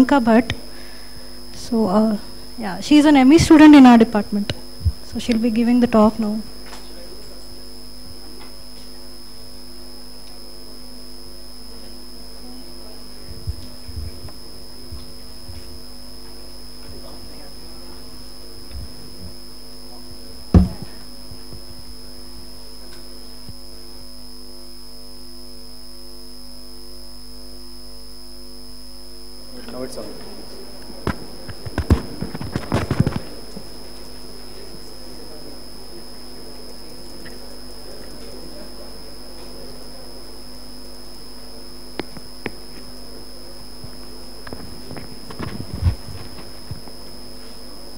Priyanka Bhatt. So, yeah, she is an ME student in our department. So she'll be giving the talk now. Now it's on.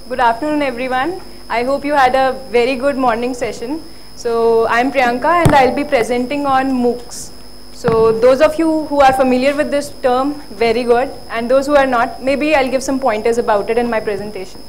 Good afternoon, everyone. I hope you had a very good morning session. So I'm Priyanka and I'll be presenting on MOOCs. So those of you who are familiar with this term, very good. And those who are not, maybe I'll give some pointers about it in my presentation.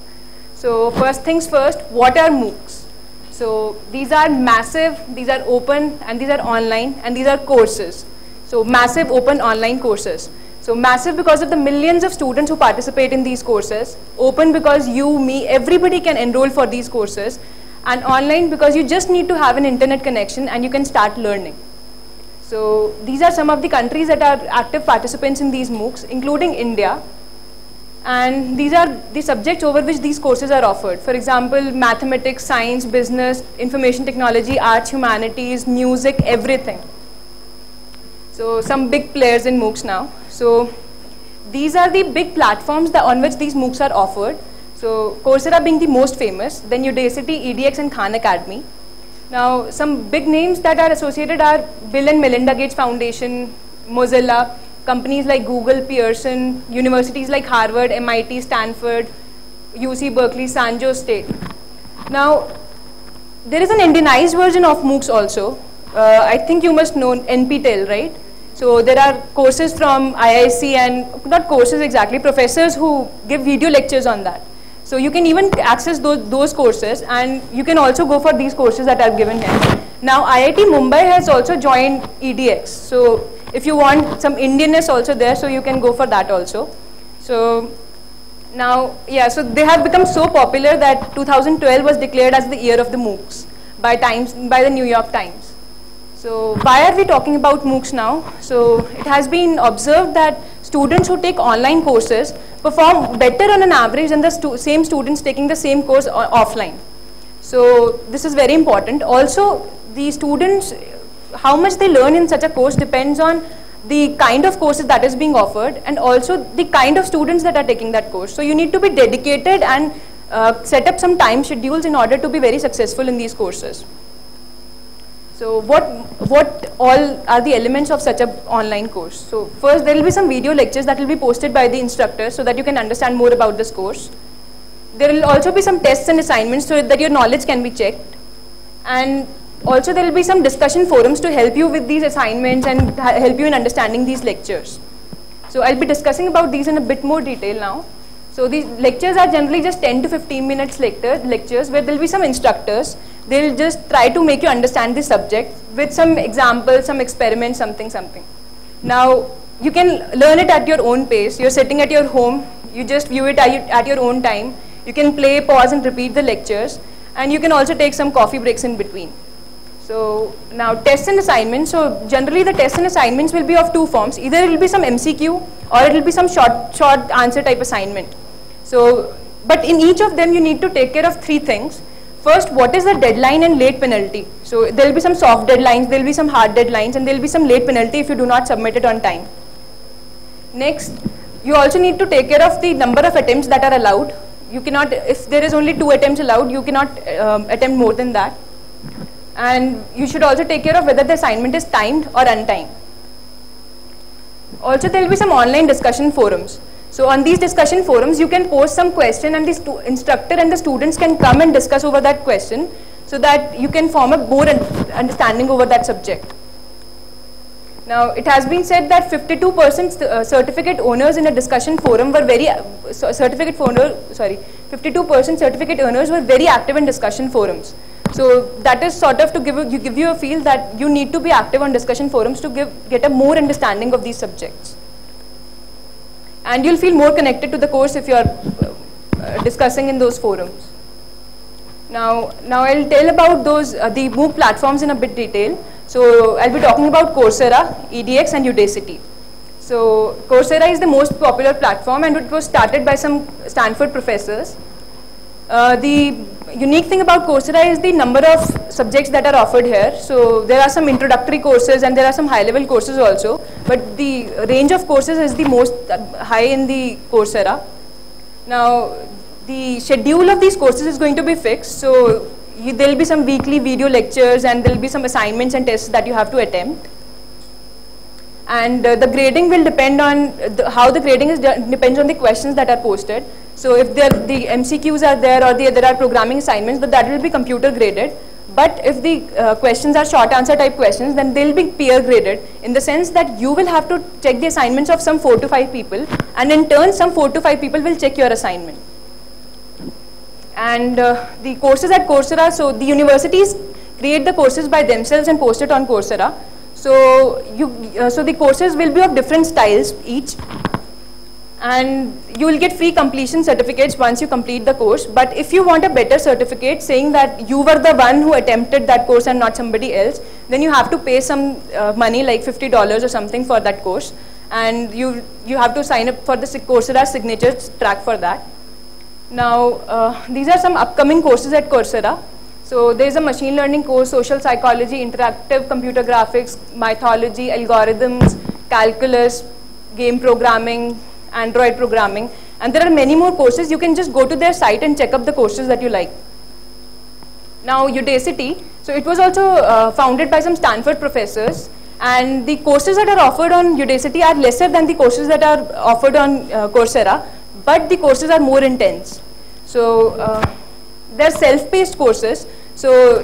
So first things first, what are MOOCs? So these are massive, these are open, and these are online, and these are courses. So massive open online courses. So massive because of the millions of students who participate in these courses, open because you, me, everybody can enroll for these courses, and online because you just need to have an internet connection and you can start learning. So these are some of the countries that are active participants in these MOOCs, including India. And these are the subjects over which these courses are offered. For example, mathematics, science, business, information technology, arts, humanities, music, everything. So some big players in MOOCs now. So these are the big platforms on which these MOOCs are offered. So Coursera being the most famous, then Udacity, EDX, and Khan Academy. Now some big names that are associated are Bill and Melinda Gates Foundation, Mozilla, companies like Google, Pearson, universities like Harvard, MIT, Stanford, UC Berkeley, San Jose State. Now there is an Indianized version of MOOCs also. I think you must know NPTEL, right? So there are courses from IISc and not courses exactly, professors who give video lectures on that. So you can even access those courses, and you can also go for these courses that are given here. Now IIT Mumbai has also joined EDX. So if you want some Indianness also there, so you can go for that also. So now, yeah, so they have become so popular that 2012 was declared as the year of the MOOCs by the New York Times. So why are we talking about MOOCs now? So it has been observed that students who take online courses perform better on an average than the same students taking the same course offline. So this is very important. Also, the students, how much they learn in such a course depends on the kind of courses that is being offered and also the kind of students that are taking that course. So you need to be dedicated and set up some time schedules in order to be very successful in these courses. So what all are the elements of such an online course? So first there will be some video lectures that will be posted by the instructors so that you can understand more about this course. There will also be some tests and assignments so that your knowledge can be checked. And also there will be some discussion forums to help you with these assignments and help you in understanding these lectures. So I'll be discussing about these in a bit more detail now. So these lectures are generally just 10 to 15 minutes lectures where there will be some instructors. They'll just try to make you understand the subject with some examples, some experiments, something. Now you can learn it at your own pace. You're sitting at your home, you just view it at your own time. You can play, pause and repeat the lectures, and you can also take some coffee breaks in between. So now tests and assignments. So generally the tests and assignments will be of two forms. Either it will be some MCQ or it will be some short answer type assignment. So, but in each of them you need to take care of three things. First, what is the deadline and late penalty? So there will be some soft deadlines, there will be some hard deadlines, and there will be some late penalty if you do not submit it on time. Next, you also need to take care of the number of attempts that are allowed. You cannot, if there is only 2 attempts allowed, you cannot attempt more than that. And you should also take care of whether the assignment is timed or untimed. Also, there will be some online discussion forums. So on these discussion forums, you can post some question and the instructor and the students can come and discuss over that question so that you can form a more understanding over that subject. Now, it has been said that 52% certificate owners in a discussion forum were 52% certificate owners were very active in discussion forums. So that is sort of to give you a feel that you need to be active on discussion forums to get a more understanding of these subjects. and you'll feel more connected to the course if you're discussing in those forums. Now I'll tell about those the MOOC platforms in a bit detail. So I'll be talking about Coursera, edX, and Udacity. So Coursera is the most popular platform, and it was started by some Stanford professors. The unique thing about Coursera is the number of subjects that are offered here. So there are some introductory courses and there are some high-level courses also, but the range of courses is the most high in the Coursera. Now the schedule of these courses is going to be fixed, so there will be some weekly video lectures and there will be some assignments and tests that you have to attempt. And the grading will depend on how the grading is depends on the questions that are posted. So if the MCQs are there or there are programming assignments, that will be computer graded. But if the questions are short answer type questions, then they'll be peer graded, in the sense that you will have to check the assignments of some 4 to 5 people, and in turn some 4 to 5 people will check your assignment. And the courses at Coursera, so the universities create the courses by themselves and post it on Coursera. So so the courses will be of different styles each, and you will get free completion certificates once you complete the course. But if you want a better certificate saying that you were the one who attempted that course and not somebody else, then you have to pay some money, like $50 or something, for that course, and you have to sign up for the Coursera signature track for that. Now these are some upcoming courses at Coursera. So there is a machine learning course, social psychology, interactive computer graphics, mythology, algorithms, calculus, game programming, Android programming, and there are many more courses. You can just go to their site and check up the courses that you like. Now Udacity, so it was also founded by some Stanford professors, and the courses that are offered on Udacity are lesser than the courses that are offered on Coursera, but the courses are more intense. So they're self-paced courses. So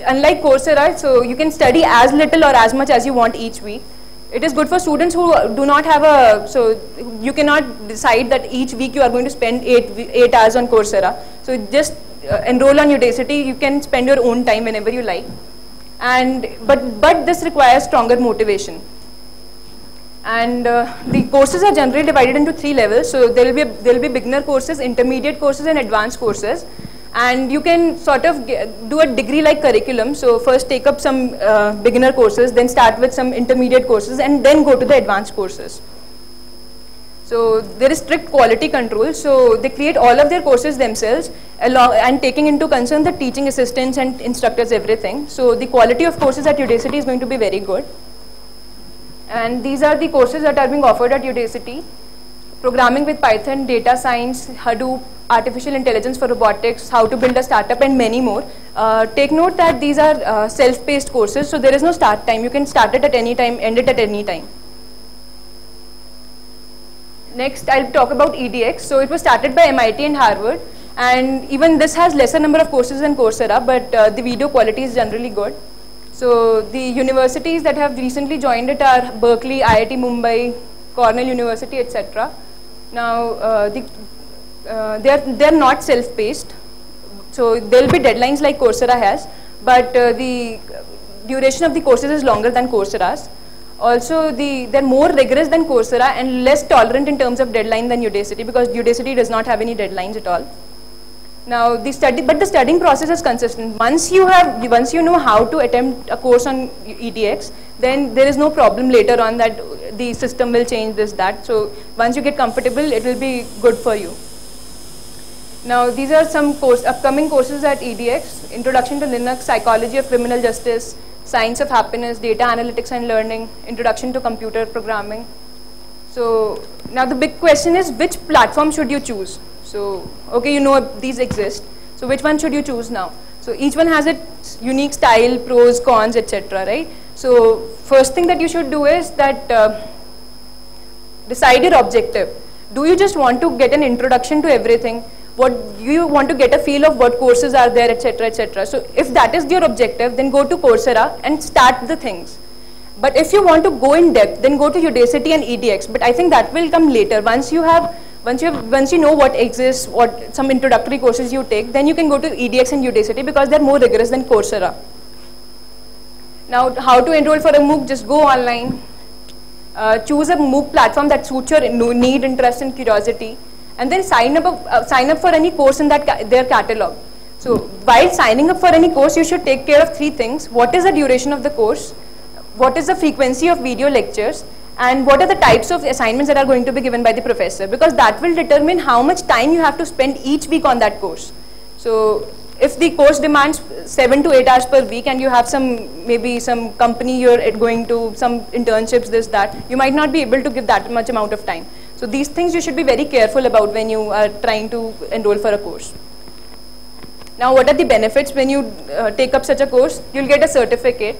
unlike Coursera, so you can study as little or as much as you want each week. It is good for students who do not have so you cannot decide that each week you are going to spend 8 hours on Coursera. So just enroll on Udacity. You can spend your own time whenever you like. And but this requires stronger motivation. And the courses are generally divided into 3 levels. So there will be beginner courses, intermediate courses, and advanced courses. And you can sort of do a degree-like curriculum. So first take up some beginner courses, then start with some intermediate courses, and then go to the advanced courses. So there is strict quality control. So they create all of their courses themselves, and taking into concern the teaching assistants and instructors, everything. So the quality of courses at Udacity is going to be very good. And these are the courses that are being offered at Udacity: programming with Python, data science, Hadoop, artificial intelligence for robotics, how to build a startup, and many more. Take note that these are self-paced courses, so there is no start time. You can start it at any time, end it at any time. Next, I'll talk about edX. So it was started by MIT and Harvard, and even this has lesser number of courses than Coursera, but the video quality is generally good. So the universities that have recently joined it are Berkeley, IIT Mumbai, Cornell University, etc. Now they're not self-paced, so there will be deadlines like Coursera has, but the duration of the courses is longer than Coursera's. Also, they're more rigorous than Coursera and less tolerant in terms of deadline than Udacity, because Udacity does not have any deadlines at all. Now the studying process is consistent. Once you know how to attempt a course on edX, then there is no problem later on that the system will change this, that. So once you get comfortable, it will be good for you. Now these are some upcoming courses at edX: Introduction to Linux, Psychology of Criminal Justice, Science of Happiness, Data Analytics and Learning, Introduction to Computer Programming. So now the big question is, which platform should you choose? So okay, you know these exist. So which one should you choose now? So each one has its unique style, pros, cons, etc. Right? So first thing that you should do is that decide your objective. Do you just want to get an introduction to everything? What you want to get a feel of what courses are there, etc., etc. So if that is your objective, then go to Coursera and start the things. But if you want to go in depth, then go to Udacity and edX. But I think that will come later. Once you know what exists, what some introductory courses you take, then you can go to edX and Udacity, because they're more rigorous than Coursera. Now, how to enroll for a MOOC? Just go online, choose a MOOC platform that suits your need, interest, and curiosity, and then sign up for any course in that their catalog. So while signing up for any course, you should take care of three things: what is the duration of the course, what is the frequency of video lectures, and what are the types of assignments that are going to be given by the professor, because that will determine how much time you have to spend each week on that course. So if the course demands 7 to 8 hours per week and you have maybe some company you're going to, some internships, this, that, you might not be able to give that much amount of time. So these things you should be very careful about when you are trying to enroll for a course. Now, what are the benefits when you take up such a course? You'll get a certificate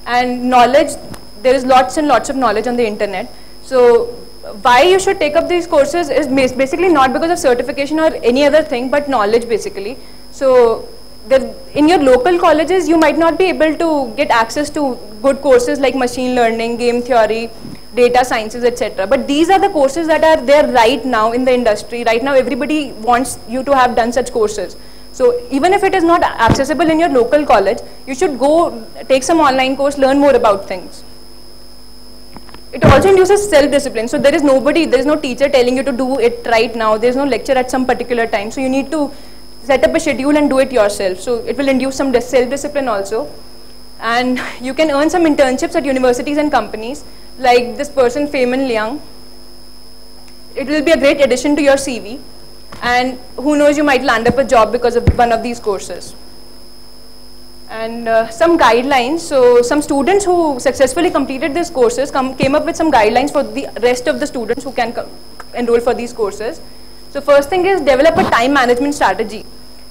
and knowledge. There is lots and lots of knowledge on the internet. So why you should take up these courses is basically not because of certification or any other thing, but knowledge basically. So in your local colleges, you might not be able to get access to good courses like machine learning, game theory, data sciences, etc. But these are the courses that are there right now in the industry. Right now, everybody wants you to have done such courses. So even if it is not accessible in your local college, you should go take some online course, learn more about things. It also induces self-discipline. So there is no teacher telling you to do it right now. There is no lecture at some particular time. So you need to set up a schedule and do it yourself. So it will induce some self-discipline also. And you can earn some internships at universities and companies, like this person, Feynman Liang. It will be a great addition to your CV. And who knows, you might land up a job because of one of these courses. And some guidelines. So some students who successfully completed these courses came up with some guidelines for the rest of the students who can enroll for these courses. So first thing is develop a time management strategy.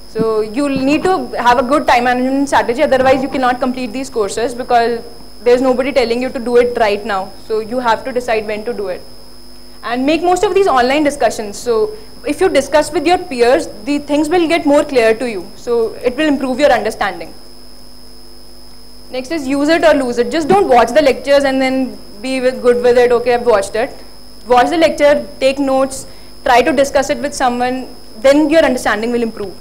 So you'll need to have a good time management strategy, otherwise you cannot complete these courses because there's nobody telling you to do it right now. So you have to decide when to do it. And make most of these online discussions. So if you discuss with your peers, the things will get more clear to you. So it will improve your understanding. Next is use it or lose it. Just don't watch the lectures and then be good with it. Okay, I've watched it. Watch the lecture, take notes, try to discuss it with someone, then your understanding will improve.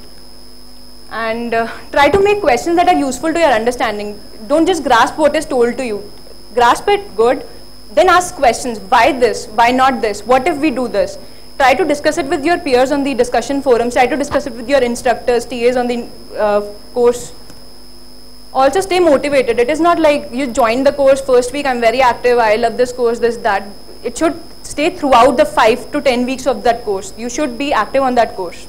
And try to make questions that are useful to your understanding. Don't just grasp what is told to you. Grasp it good, then ask questions. Why this? Why not this? What if we do this? Try to discuss it with your peers on the discussion forums. Try to discuss it with your instructors, TAs on the course. Also stay motivated. It is not like you join the course first week, I'm very active, I love this course, this, that. It should stay throughout the 5 to 10 weeks of that course. You should be active on that course.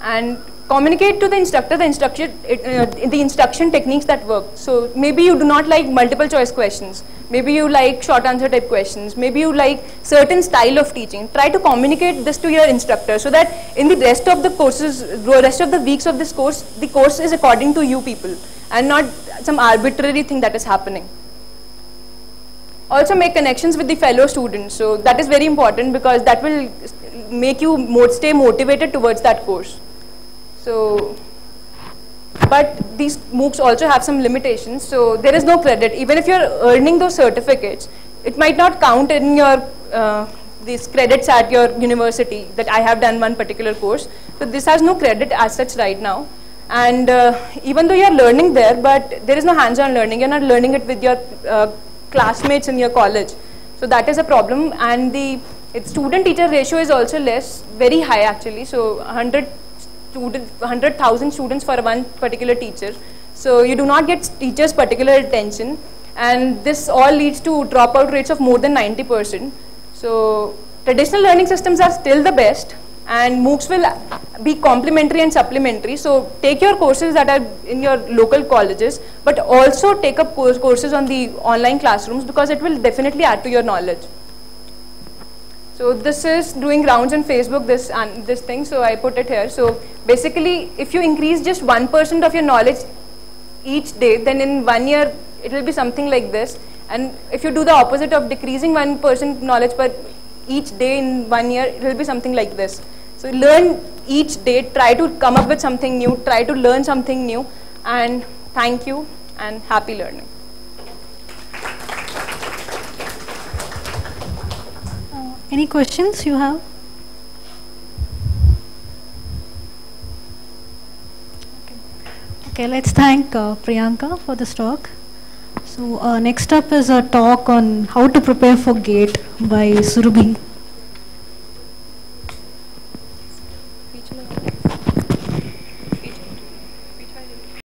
And communicate to the instructor the instruction techniques that work. So maybe you do not like multiple choice questions. Maybe you like short answer type questions. Maybe you like certain style of teaching. Try to communicate this to your instructor so that in the rest of the courses, rest of the weeks of this course, the course is according to you people and not some arbitrary thing that is happening. Also make connections with the fellow students. So that is very important because that will make you stay motivated towards that course. So, but these MOOCs also have some limitations. So there is no credit. Even if you're earning those certificates, it might not count in your these credits at your university that I have done one particular course. So this has no credit as such right now. And even though you're learning there, but there is no hands-on learning. You're not learning it with your classmates in your college. So that is a problem. And the student-teacher ratio is also less, very high actually. So 100,000 students for one particular teacher. So you do not get teachers' particular attention. And this all leads to dropout rates of more than 90%. So traditional learning systems are still the best. And MOOCs will be complementary and supplementary. So take your courses that are in your local colleges, but also take up courses on the online classrooms because it will definitely add to your knowledge. So this is doing rounds on Facebook, this thing, so I put it here. So basically, if you increase just 1% of your knowledge each day, then in 1 year, it will be something like this. And if you do the opposite of decreasing 1% knowledge per each day in 1 year, it will be something like this. So learn each day, try to come up with something new, try to learn something new, and thank you and happy learning. Any questions you have? Okay, let's thank Priyanka for this talk. So So next up is a talk on how to prepare for GATE by Surabhi.